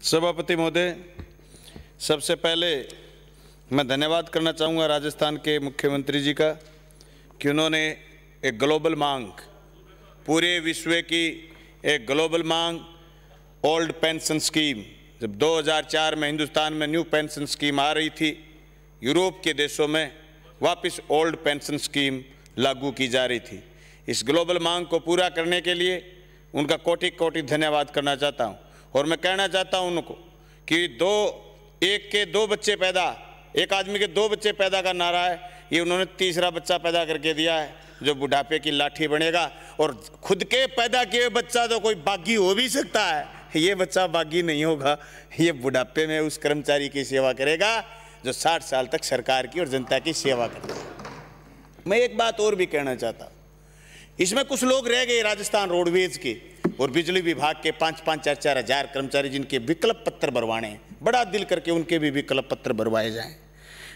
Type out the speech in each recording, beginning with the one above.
सभापति महोदय, सबसे पहले मैं धन्यवाद करना चाहूँगा राजस्थान के मुख्यमंत्री जी का कि उन्होंने एक ग्लोबल मांग, पूरे विश्व की एक ग्लोबल मांग ओल्ड पेंशन स्कीम, जब 2004 में हिंदुस्तान में न्यू पेंशन स्कीम आ रही थी, यूरोप के देशों में वापस ओल्ड पेंशन स्कीम लागू की जा रही थी। इस ग्लोबल मांग को पूरा करने के लिए उनका कोटि कोटि धन्यवाद करना चाहता हूं। और मैं कहना चाहता हूं उनको कि एक आदमी के 2 बच्चे पैदा का नारा है, ये उन्होंने तीसरा बच्चा पैदा करके दिया है जो बुढ़ापे की लाठी बनेगा। और खुद के पैदा किए बच्चा तो कोई बागी हो भी सकता है, ये बच्चा बागी नहीं होगा, ये बुढ़ापे में उस कर्मचारी की सेवा करेगा जो 60 साल तक सरकार की और जनता की सेवा करता है। मैं एक बात और भी कहना चाहता हूँ, इसमें कुछ लोग रह गए राजस्थान रोडवेज के और बिजली विभाग के 5-5, 4-4 हजार कर्मचारी जिनके विकल्प पत्र भरवाने हैं, बड़ा दिल करके उनके भी विकल्प पत्र भरवाए जाएं।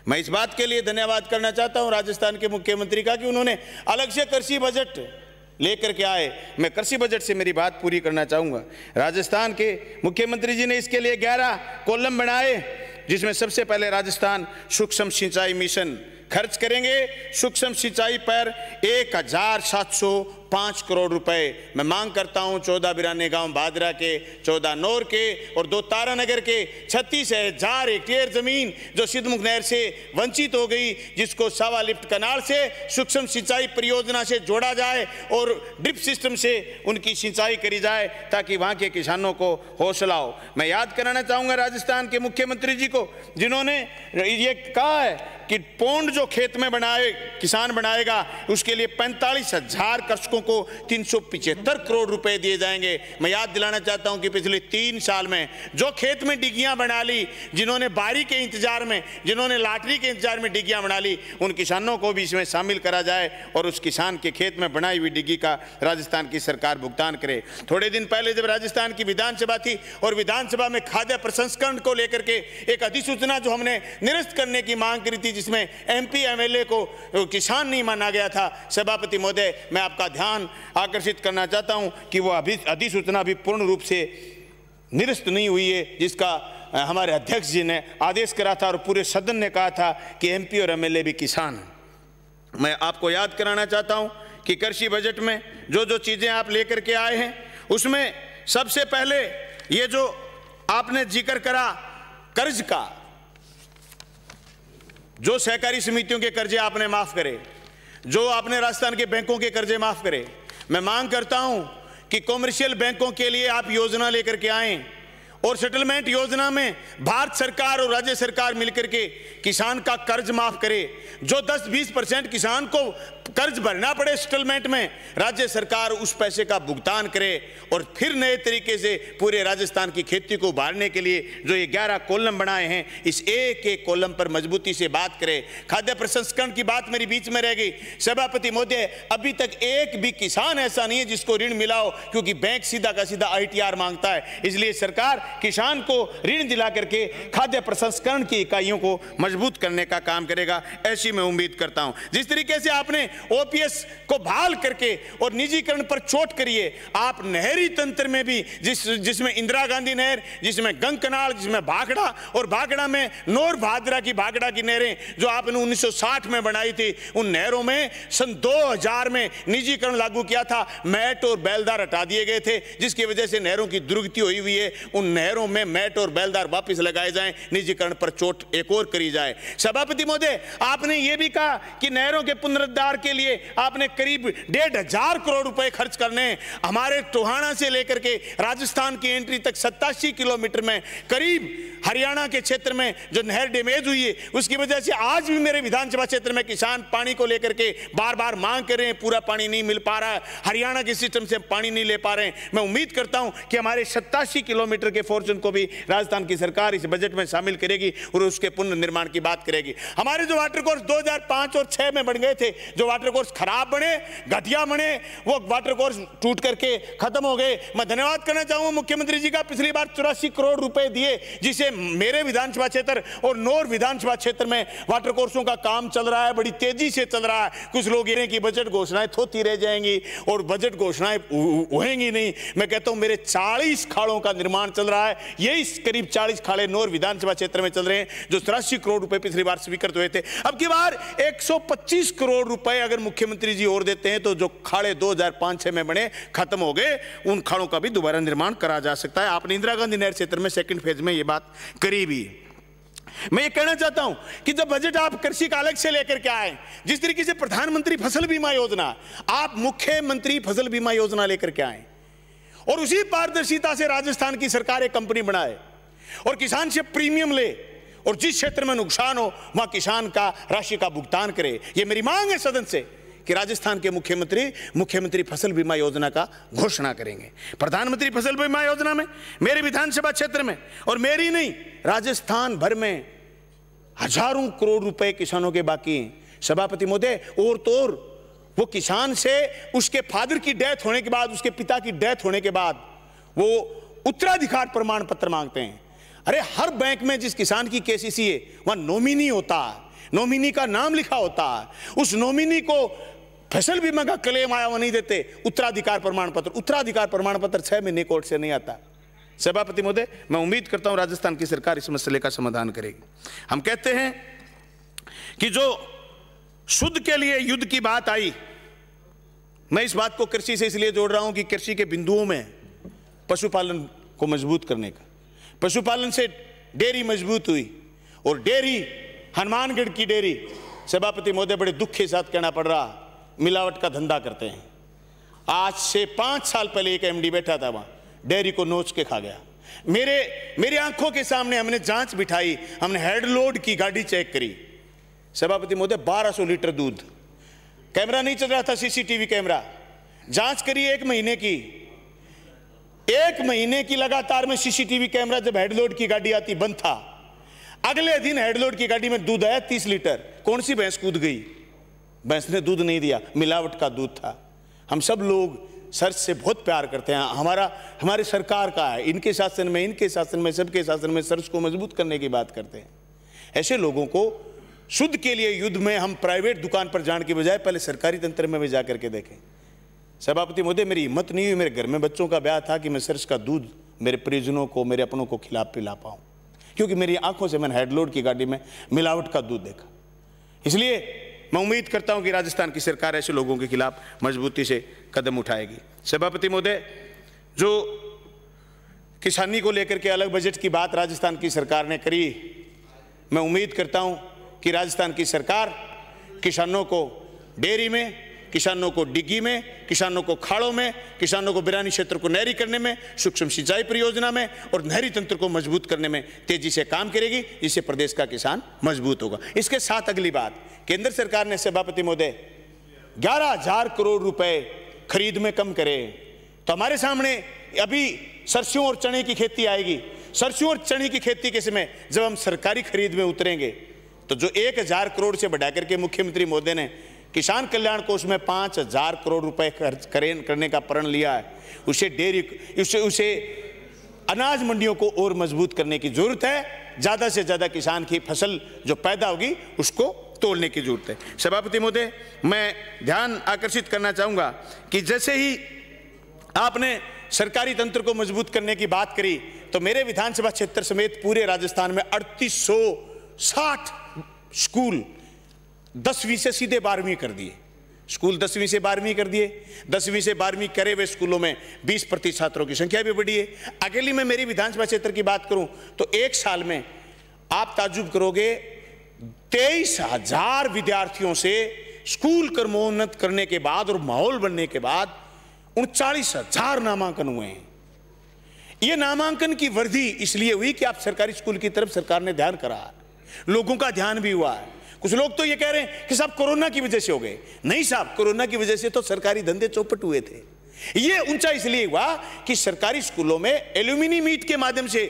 मैं इस बात के लिए धन्यवाद करना चाहता हूं राजस्थान के मुख्यमंत्री का कि उन्होंने अलग से कृषि बजट लेकर के आए। मैं कृषि बजट से मेरी बात पूरी करना चाहूँगा। राजस्थान के मुख्यमंत्री जी ने इसके लिए 11 कॉलम बनाए, जिसमें सबसे पहले राजस्थान सूक्ष्म सिंचाई मिशन खर्च करेंगे। सूक्ष्म सिंचाई पर 1705 करोड़ रुपए मैं मांग करता हूं। 14 बिराने गांव भादरा के, 14 नौर के और 2 तारानगर के 36,000 हेक्टेयर जमीन जो सिद्धमुख नहर से वंचित हो गई, जिसको सावा लिफ्ट कनाल से सूक्ष्म सिंचाई परियोजना से जोड़ा जाए और ड्रिप सिस्टम से उनकी सिंचाई करी जाए ताकि वहां के किसानों को हौसला हो। मैं याद कराना चाहूंगा राजस्थान के मुख्यमंत्री जी को, जिन्होंने ये कहा है कि पौंड जो खेत में बनाए किसान बनाएगा उसके लिए 45,000 कृषकों को 375 करोड़ रुपए दिए जाएंगे। मैं याद दिलाना चाहता हूं कि पिछले 3 साल में जो खेत में डिग्गियां बना ली, जिन्होंने बारी के इंतजार में, जिन्होंने लॉटरी के इंतजार में डिग्गियां बना ली, उन किसानों को भी इसमें शामिल करा जाए और उस किसान के खेत में बनाई हुई डिग्गी का राजस्थान की सरकार भुगतान करे। थोड़े दिन पहले जब राजस्थान की विधानसभा थी और विधानसभा में खाद्य प्रसंस्करण को लेकर के एक अधिसूचना जो हमने निरस्त करने की मांग करी थी, जिसमें MP MLA को किसान नहीं माना गया था, सभापति महोदय मैं आपका ध्यान आकर्षित करना चाहता हूं कि वो अधिसूचना अभी पूर्ण रूप से निरस्त नहीं हुई है, जिसका हमारे अध्यक्ष जी ने आदेश करा था और पूरे सदन ने कहा था कि MP और MLA भी किसान। मैं आपको याद कराना चाहता हूं कि कृषि बजट में जो जो चीजें आप लेकर के आए हैं, उसमें सबसे पहले ये जो आपने जिक्र करा कर्ज का, जो सहकारी समितियों के कर्जे आपने माफ करे, जो आपने राजस्थान के बैंकों के कर्जे माफ करे, मैं मांग करता हूं कि कॉमर्शियल बैंकों के लिए आप योजना लेकर के आएं और सेटलमेंट योजना में भारत सरकार और राज्य सरकार मिलकर के किसान का कर्ज माफ करे। जो 10-20% किसान को कर्ज भरना पड़े सेटलमेंट में, राज्य सरकार उस पैसे का भुगतान करे और फिर नए तरीके से पूरे राजस्थान की खेती को उभारने के लिए जो ये 11 कॉलम बनाए हैं, इस एक कॉलम पर मजबूती से बात करें। खाद्य प्रसंस्करण की बात मेरी बीच में रह गई। सभापति महोदय, अभी तक एक भी किसान ऐसा नहीं है जिसको ऋण मिला हो, क्योंकि बैंक सीधा का सीधा ITR मांगता है। इसलिए सरकार किसान को ऋण दिला करके खाद्य प्रसंस्करण की इकाइयों को मजबूत करने का काम करेगा, ऐसी मैं उम्मीद करता हूं। जिस तरीके से आपने OPS को बहाल करके और निजीकरण पर चोट करिए, आप नहरी तंत्र में भी जिसमें इंदिरा गांधी नहर, जिसमें गंग कनाल, जिसमें भाखड़ा और भाखड़ा में नौर भादरा की भाखड़ा की नहरें जो आपने 1960 में बनाई थी, उन नहरों में सन 2000 में निजीकरण लागू किया था। मैट और बैलदार हटा दिए गए थे, जिसकी वजह से नहरों की दुर्गति हुई हुई है। उन नहरों में मैट और बैलदार वापस लगाए जाएं, निजीकरण पर चोट एक और करी जाए। सभापति महोदय, आपने ये भी कहा कि नहरों के पुनरुद्धार के लिए आपने करीब 1,500 करोड़ रुपए खर्च करने। हमारे टोहाना से लेकर के राजस्थान की एंट्री तक 87 किलोमीटर में करीब हरियाणा के क्षेत्र में जो नहर डैमेज हुई है, उसकी वजह से आज भी मेरे विधानसभा क्षेत्र में किसान पानी को लेकर के बार बार मांग कर रहे हैं, पूरा पानी नहीं मिल पा रहा है, हरियाणा के सिस्टम से पानी नहीं ले पा रहे हैं। मैं उम्मीद करता हूं कि हमारे 87 किलोमीटर के फॉर्चून को भी राजस्थान की सरकार इस बजट में शामिल करेगी और उसके पुनर्निर्माण की बात करेगी। हमारे जो वाटर कोर्स 2005 और 6 में बन गए थे, जो वाटर कोर्स खराब बने, घटिया बने, वो वाटर कोर्स टूट करके खत्म हो गए। मैं धन्यवाद करना चाहूंगा मुख्यमंत्री जी का, पिछली बार 84 करोड़ रुपए दिए, जिसे मेरे विधानसभा क्षेत्र और नौर विधानसभा क्षेत्र में वाटर कोर्सों का काम चल रहा है, बड़ी तेजी से चल रहा है। कुछ लोग ये कि बजट घोषणाएं थोती रह जाएंगी और बजट घोषणाएं होंगी नहीं। मैं कहता हूं मेरे 40 खाड़ों का निर्माण चल रहा रहा है। यही करीब 40 खाड़े नौर विधानसभा क्षेत्र में चल रहे हैं, जो 83 करोड़ रुपए पिछली बार स्वीकृत हुए थे। अब की बार 125 करोड़ रुपए अगर मुख्यमंत्री जी और देते हैं तो जो खाड़े 2005-6 में बने खत्म हो गए, उन खाड़ों का भी दोबारा निर्माण करा जा सकता है। आपने इंदिरा गांधी नहर क्षेत्र में सेकंड फेज में ये बात करी भी। मैं ये कहना चाहता हूं कि जब बजट आप कृषि का अलग से लेकर के आए, जिस तरीके से प्रधानमंत्री फसल बीमा योजना, आप मुख्यमंत्री फसल बीमा योजना लेकर के आए और उसी पारदर्शिता से राजस्थान की सरकार एक कंपनी बनाए और किसान से प्रीमियम ले और जिस क्षेत्र में नुकसान हो वहां किसान का राशि का भुगतान करे। ये मेरी मांग है सदन से कि राजस्थान के मुख्यमंत्री फसल बीमा योजना का घोषणा करेंगे। प्रधानमंत्री फसल बीमा योजना में मेरे विधानसभा क्षेत्र में और मेरी नहीं, राजस्थान भर में हजारों करोड़ रुपए किसानों के बाकी हैं। सभापति महोदय, और तो और वो किसान से उसके फादर की डेथ होने के बाद, उसके पिता की डेथ होने के बाद वो उत्तराधिकार प्रमाण पत्र मांगते हैं। अरे हर बैंक में जिस किसान की केसीसी है वहां नॉमिनी होता है, नॉमिनी का नाम लिखा होता है, उस नॉमिनी को फसल बीमा का क्लेम आया वो नहीं देते। उत्तराधिकार प्रमाण पत्र 6 महीने कोर्ट से नहीं आता। सभापति महोदय, मैं उम्मीद करता हूं राजस्थान की सरकार इस मसले का समाधान करेगी। हम कहते हैं कि जो शुद्ध के लिए युद्ध की बात आई, मैं इस बात को कृषि से इसलिए जोड़ रहा हूं कि कृषि के बिंदुओं में पशुपालन को मजबूत करने का, पशुपालन से डेयरी मजबूत हुई और डेयरी, हनुमानगढ़ की डेयरी, सभापति महोदय बड़े दुख के साथ कहना पड़ रहा, मिलावट का धंधा करते हैं। आज से 5 साल पहले एक एमडी बैठा था वहां, डेयरी को नोच के खा गया। मेरी आंखों के सामने हमने जांच बिठाई, हमने हेड लोड की गाड़ी चेक करी। सभापति महोदय 1200 लीटर दूध, कैमरा नहीं चल रहा था, सीसीटीवी कैमरा, जांच करी 1 महीने की, 1 महीने की लगातार में सीसीटीवी कैमरा, जब हेड लोड की गाड़ी आती बंद था। अगले दिन हेड लोड की गाड़ी में दूध आया 30 लीटर। कौन सी भैंस कूद गई? भैंस ने दूध नहीं दिया, मिलावट का दूध था। हम सब लोग सर्च से बहुत प्यार करते हैं, हमारे सरकार का है, इनके शासन में, इनके शासन में, सबके शासन में सर्च को मजबूत करने की बात करते हैं। ऐसे लोगों को शुद्ध के लिए युद्ध में हम प्राइवेट दुकान पर जाने के बजाय पहले सरकारी तंत्र में भी जा करके देखें। सभापति महोदय, मेरी हिम्मत नहीं हुई, मेरे घर में बच्चों का ब्याह था, कि मैं सर्च का दूध मेरे परिजनों को, मेरे अपनों को पिला पाऊं, क्योंकि मेरी आंखों से मैंने हेडलोड की गाड़ी में मिलावट का दूध देखा। इसलिए मैं उम्मीद करता हूं कि राजस्थान की सरकार ऐसे लोगों के खिलाफ मजबूती से कदम उठाएगी। सभापति महोदय, जो किसानी को लेकर के अलग बजट की बात राजस्थान की सरकार ने करी, मैं उम्मीद करता हूं कि राजस्थान की सरकार किसानों को डेयरी में, किसानों को डिग्गी में, किसानों को खाड़ों में, किसानों को बिरानी क्षेत्र को नहरी करने में, सूक्ष्म सिंचाई परियोजना में और नहरी तंत्र को मजबूत करने में तेजी से काम करेगी, जिससे प्रदेश का किसान मजबूत होगा। इसके साथ अगली बात, केंद्र सरकार ने सभापति महोदय 11,000 करोड़ रुपए खरीद में कम करे, तो हमारे सामने अभी सरसों और चने की खेती आएगी। सरसों और चने की खेती के समय जब हम सरकारी खरीद में उतरेंगे, तो जो 1,000 करोड़ से बढ़ा करके मुख्यमंत्री महोदय ने किसान कल्याण कोष में 5,000 करोड़ रुपए खर्च करने का प्रण लिया है, उसे अनाज मंडियों को और मजबूत करने की जरूरत है। ज्यादा से ज्यादा किसान की फसल जो पैदा होगी उसको तोड़ने की जरूरत है। सभापति महोदय, मैं ध्यान आकर्षित करना चाहूंगा कि जैसे ही आपने सरकारी तंत्र को मजबूत करने की बात करी, तो मेरे विधानसभा क्षेत्र समेत पूरे राजस्थान में 3860 स्कूल 10वीं से सीधे 12वीं कर दिए। स्कूल 10वीं से 12वीं कर दिए। 10वीं से 12वीं करे हुए स्कूलों में 20% छात्रों की संख्या भी बढ़ी है। अकेली मैं मेरी विधानसभा क्षेत्र की बात करूं तो एक साल में आप ताज्जुब करोगे, 23,000 विद्यार्थियों से स्कूल क्रमोन्नत करने के बाद और माहौल बनने के बाद 39,000 नामांकन हुए हैं। यह नामांकन की वृद्धि इसलिए हुई कि आप सरकारी स्कूल की तरफ सरकार ने ध्यान करा, लोगों का ध्यान भी हुआ है। कुछ लोग तो ये कह रहे हैं कि साहब कोरोना की वजह से हो गए। नहीं साहब, कोरोना की वजह से तो सरकारी धंधे चौपट हुए थे। ये ऊंचा इसलिए हुआ कि सरकारी स्कूलों में एल्यूमिनी मीट के माध्यम से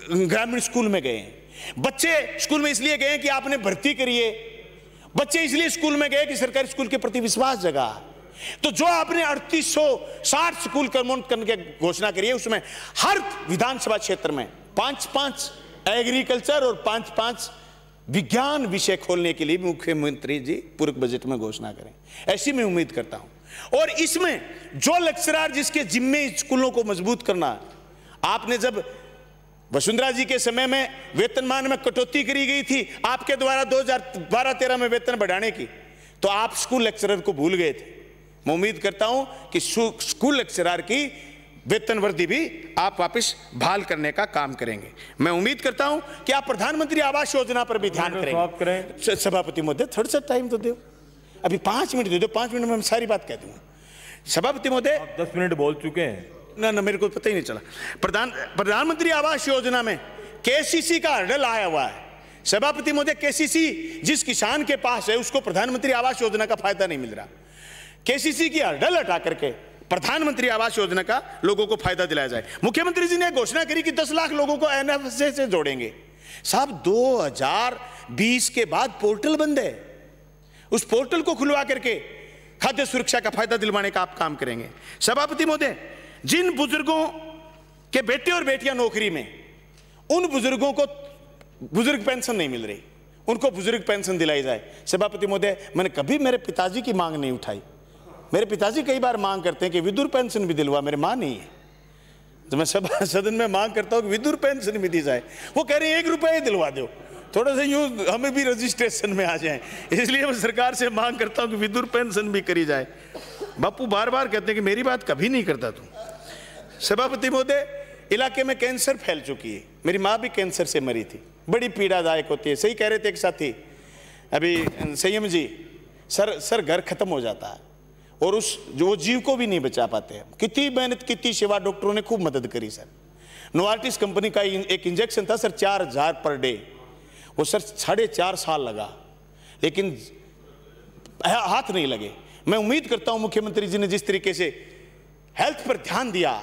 ग्रामीण स्कूल में गए। बच्चे स्कूल में इसलिए गए कि आपने भर्ती करिए, बच्चे इसलिए स्कूल में गए कि सरकारी स्कूल के प्रति विश्वास जगा। तो जो आपने 3860 स्कूल क्रमोन्नत करने की घोषणा करी है, उसमें हर विधानसभा क्षेत्र में 5-5 एग्रीकल्चर और 5-5 विज्ञान विषय खोलने के लिए मुख्यमंत्री जी पूर्व बजट में घोषणा करें, ऐसी मैं उम्मीद करता हूं। और इसमें जो लेक्चरर जिसके जिम्मे स्कूलों को मजबूत करना, आपने जब वसुंधरा जी के समय में वेतनमान में कटौती करी गई थी आपके द्वारा 2012-13 में वेतन बढ़ाने की, तो आप स्कूल लेक्चरर को भूल गए थे। मैं उम्मीद करता हूं कि स्कूल लेक्चरर की वेतन वृद्धि भी आप वापस बहाल करने का काम करेंगे। मैं उम्मीद करता हूं कि आप प्रधानमंत्री आवास योजना पर भी ध्यान करेंगे। सभापति महोदय, थोड़ा सा टाइम तो दो, अभी 5 मिनट दे दो, 5 मिनट में मैं सारी बात कह दूंगा। सभापति महोदय, 10 मिनट बोल चुके हैं ना, मेरे को पता ही नहीं चला। प्रधानमंत्री आवास योजना में केसीसी का हर्डल आया हुआ है। सभापति महोदय, केसीसी जिस किसान के पास है उसको प्रधानमंत्री आवास योजना का फायदा नहीं मिल रहा। केसीसी की हर्डल हटा करके प्रधानमंत्री आवास योजना का लोगों को फायदा दिलाया जाए। मुख्यमंत्री जी ने घोषणा करी कि 10 लाख लोगों को एनएफएसए से जोड़ेंगे। साहब 2020 के बाद पोर्टल बंद है, उस पोर्टल को खुलवा करके खाद्य सुरक्षा का फायदा दिलवाने का आप काम करेंगे। सभापति महोदय, जिन बुजुर्गों के बेटे और बेटियां नौकरी में, उन बुजुर्गों को बुजुर्ग पेंशन नहीं मिल रही, उनको बुजुर्ग पेंशन दिलाई जाए। सभापति महोदय, मैंने कभी मेरे पिताजी की मांग नहीं उठाई। मेरे पिताजी कई बार मांग करते हैं कि विधुर पेंशन भी दिलवा, मेरे मां नहीं है, तो मैं सदन में मांग करता हूं कि विधुर पेंशन भी दी जाए। वो कह रहे हैं 1 रुपया दिलवा दो, थोड़ा सा यूं हमें भी रजिस्ट्रेशन में आ जाए, इसलिए मैं सरकार से मांग करता हूं कि विधुर पेंशन भी करी जाए। बापू बार बार कहते हैं कि मेरी बात कभी नहीं करता तू। सभापति महोदय, इलाके में कैंसर फैल चुकी है, मेरी माँ भी कैंसर से मरी थी, बड़ी पीड़ादायक होती है। सही कह रहे थे एक साथी अभी, संयम जी, सर घर खत्म हो जाता है और उस जो जीव को भी नहीं बचा पाते हैं। कितनी मेहनत, कितनी सेवा, डॉक्टरों ने खूब मदद करी सर। नोवार्टिस कंपनी का एक इंजेक्शन था सर 4000 पर डे, वो सर 4.5 साल लगा, लेकिन हाथ नहीं लगे। मैं उम्मीद करता हूं मुख्यमंत्री जी ने जिस तरीके से हेल्थ पर ध्यान दिया,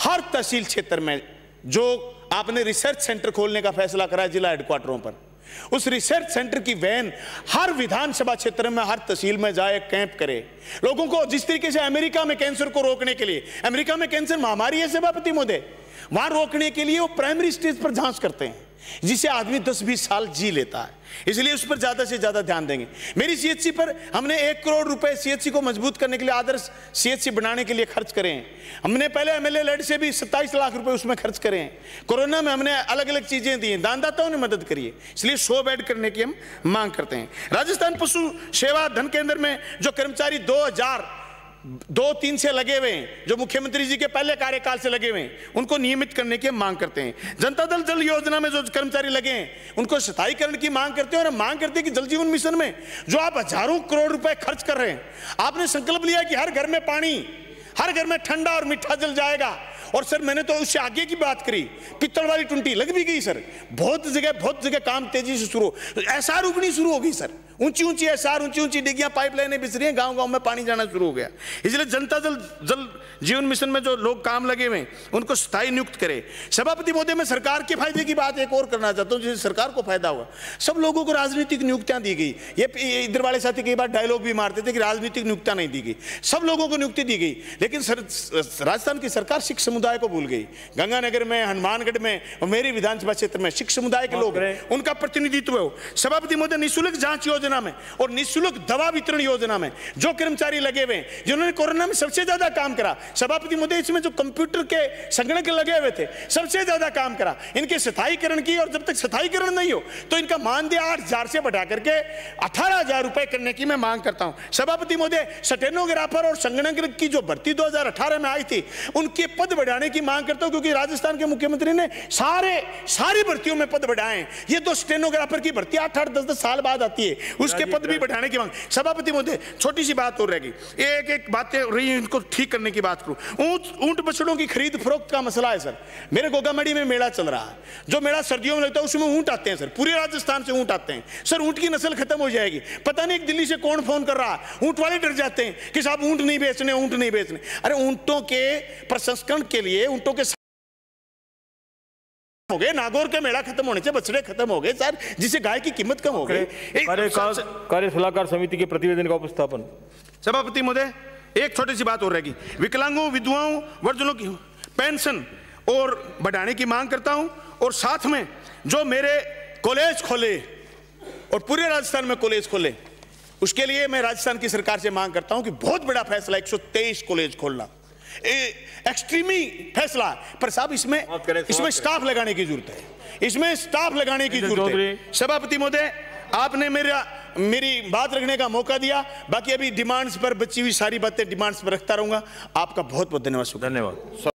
हर तहसील क्षेत्र में जो आपने रिसर्च सेंटर खोलने का फैसला करा जिला हेडक्वार्टरों पर, उस रिसर्च सेंटर की वैन हर विधानसभा क्षेत्र में, हर तहसील में जाए, कैंप करे लोगों को। जिस तरीके से अमेरिका में कैंसर को रोकने के लिए, अमेरिका में कैंसर महामारी है सभापति महोदय, वहां रोकने के लिए वो प्राइमरी स्टेज पर जांच करते हैं, जिसे आदमी 10-20 साल जी लेता है। इसलिए उस पर ज्यादा से ज्यादा ध्यान देंगे। मेरी सीएचसी पर हमने 1 करोड़ रुपए सीएचसी को मजबूत करने के लिए, आदर्श सीएचसी बनाने के लिए खर्च करे हैं। हमने पहले एमएलए लेड से भी 27 लाख रुपए उसमें खर्च करे हैं। कोरोना में हमने अलग अलग चीजें दी हैं, दानदाताओं ने मदद करी है, इसलिए 100 बेड करने की हम मांग करते हैं। राजस्थान पशु सेवा धन केंद्र में जो कर्मचारी 2002-03 से लगे हुए हैं, जो मुख्यमंत्री जी के पहले कार्यकाल से लगे हुए हैं, उनको नियमित करने की मांग करते हैं। जनता दल जल योजना में जो कर्मचारी लगे हैं उनको स्थायीकरण की मांग करते हैं, और मांग करते हैं कि जल जीवन मिशन में जो आप हजारों करोड़ रुपए खर्च कर रहे हैं, आपने संकल्प लिया कि हर घर में पानी, हर घर में ठंडा और मीठा जल जाएगा, और सर मैंने तो उससे आगे की बात करी, पित्तल वाली टुंटी लग भी गई सर, बहुत जगह काम तेजी से शुरू, एसआर उगनी शुरू हो गई सर, ऊंची एसआर, ऊंची डिग्गियां, पाइपलाइनें बिछ रही हैं, गांव में पानी जाना शुरू हो गया। इसलिए जनता जल जीवन मिशन में जो लोग काम लगे हुए उनको स्थायी नियुक्त करे। सभापति महोदय, मैं सरकार के फायदे की बात एक और करना चाहता हूं, जिससे सरकार को फायदा हुआ। सब लोगों को राजनीतिक नियुक्तियां दी गई। ये इधर वाले साथी कई बार डायलॉग भी मारते थे कि राजनीतिक नियुक्तियां नहीं दी गई, सब लोगों को नियुक्ति दी गई, लेकिन राजस्थान की सरकार सिख समुदाय को भूल गई। गंगानगर में, हनुमानगढ़ में और मेरी विधानसभा क्षेत्र में सिख समुदाय के लोग हैं, उनका प्रतिनिधित्व हो। सभापति महोदय, निःशुल्क जांच योजना में और निःशुल्क दवा वितरण योजना में जो कर्मचारी लगे हुए हैं, जिन्होंने कोरोना में सबसे ज्यादा काम करा, सभापति महोदय, इसमें जो कंप्यूटर के संगणक लगे हुए थे सबसे ज्यादा काम करा, इनके स्थायीकरण की, और जब तक स्थायीकरण नहीं हो तो इनका मानदेय 8,000 से बढ़ा करके 18,000 रुपए करने की मैं मांग करता हूं। सभापति महोदय, स्टेनोग्राफर और संगणक की जो भर्ती 2018 में आई थी, उनके पद बढ़ाने की मांग करता हूं, क्योंकि राजस्थान के मुख्यमंत्री ने सारी भर्तियों में पद बढ़ाए। ये तो स्टेनोग्राफर की भर्ती 8-8, 10-10 साल बाद आती है, उसके पद भी बढ़ाने की मांग। सभापति महोदय, छोटी सी बात और रहेगी, एक बातें रही, इनको ठीक करने की बात करूं। ऊंट बछड़ों की खरीद फरोख्त का मसला है सर। मेरे गोगामड़ी में मेला चल रहा है, जो मेला सर्दियों में लगता है उसमें ऊंट आते हैं सर, पूरे राजस्थान से ऊंट आते हैं सर। ऊंट की नस्ल खत्म हो जाएगी, पता नहीं दिल्ली से कौन फोन कर रहा है, ऊंट वाले डर जाते हैं कि साहब ऊंट नहीं बेचने, ऊंट नहीं बेचने। अरे ऊंटों के प्रसंस्करण के लिए, ऊंटों के हो गए, नागौर का मेला खत्म होने से बछड़े खत्म हो गए सर, जिससे गाय की कीमत कम हो गई। कार्य सलाहकार समिति के प्रतिवेदन का उपस्थापन। सभापति महोदय, एक छोटी सी बात और रहेगी, विकलांगों, विधवाओं, वृद्धजनों की पेंशन और बढ़ाने की मांग करता हूं, और साथ में जो मेरे कॉलेज खोले और पूरे राजस्थान में कॉलेज खोले, उसके लिए मैं राजस्थान की सरकार से मांग करता हूं कि बहुत बड़ा फैसला 123 कॉलेज खोलना। एक्सट्रीमी फैसला है। पर साहब इसमें स्टाफ लगाने की जरूरत है, इसमें स्टाफ लगाने की जरूरत है। सभापति महोदय, आपने मेरी बात रखने का मौका दिया। बाकी अभी डिमांड्स पर बची हुई सारी बातें डिमांड्स पर रखता रहूंगा। आपका बहुत बहुत धन्यवाद।